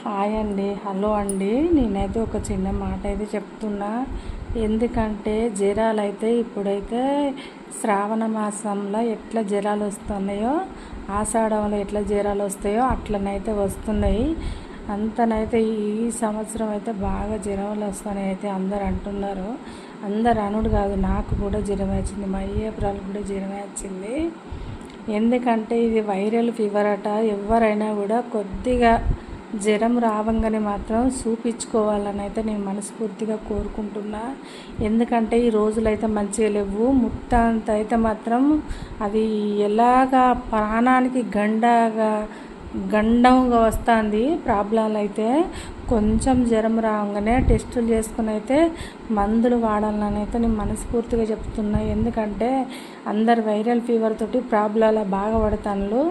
Hi అండి, hello అండి. నేనైతే ఒక చిన్న మాట అయితే చెప్తున్నా. ఎందుకంటే జ్వరాలు అయితే ఇప్పుడైతే శ్రావణ మాసంలో ఎట్లా జ్వరాలు వస్తున్నాయో, ఆషాఢంలో ఎట్లా జ్వరాలు వస్తాయో అట్లనైతే వస్తున్నాయి. అంతనైతే ఈ సంవత్సరం అయితే బాగా జ్వరాలు వస్తున్నాయి అయితే అందరు అంటున్నారు. అందరు అనుడు కాదు, నాకు కూడా జ్వరం వచ్చింది, మా ఏప్రాలు కూడా జ్వరం వచ్చింది. ఎందుకంటే ఇది వైరల్ ఫీవర్ అట. ఎవరైనా కూడా కొద్దిగా జ్వరం రావంగానే మాత్రం చూపించుకోవాలని అయితే నేను మనస్ఫూర్తిగా కోరుకుంటున్నా. ఎందుకంటే ఈ రోజులైతే మంచిగా లేవు. ముట్టంత అయితే మాత్రం అది ఎలాగా ప్రాణానికి గండంగా వస్తుంది ప్రాబ్లాలు అయితే. కొంచెం జ్వరం రాగానే టెస్టులు చేసుకుని అయితే మందులు వాడాలని అయితే నేను మనస్ఫూర్తిగా చెప్తున్నా. ఎందుకంటే అందరు వైరల్ ఫీవర్ తోటి ప్రాబ్లాలు బాగా పడతాను.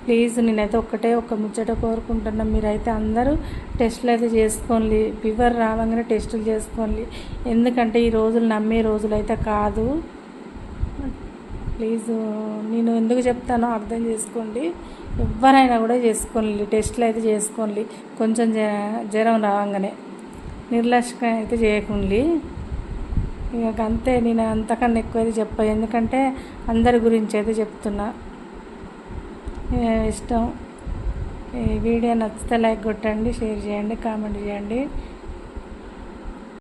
ప్లీజ్ నేనైతే ఒక ముచ్చట కోరుకుంటున్నా, మీరైతే అందరూ టెస్టులు అయితే చేసుకోండి. ఫీవర్ రాగానే టెస్టులు చేసుకోండి. ఎందుకంటే ఈ రోజులు నమ్మే రోజులు అయితే కాదు. ప్లీజ్ నేను ఎందుకు చెప్తానో అర్థం చేసుకోండి. ఎవరైనా కూడా చేసుకోండి, టెస్టులు అయితే చేసుకోండి. కొంచెం జ్వరం రాగానే నిర్లక్ష్యం అయితే చేయకండి. ఇక అంతే, నేను అంతకన్నా ఎక్కువ అయితే చెప్పా. ఎందుకంటే అందరి గురించి అయితే చెప్తున్నా. ఇష్టం. ఈ వీడియో నచ్చితే లైక్ కొట్టండి, షేర్ చేయండి, కామెంట్ చేయండి.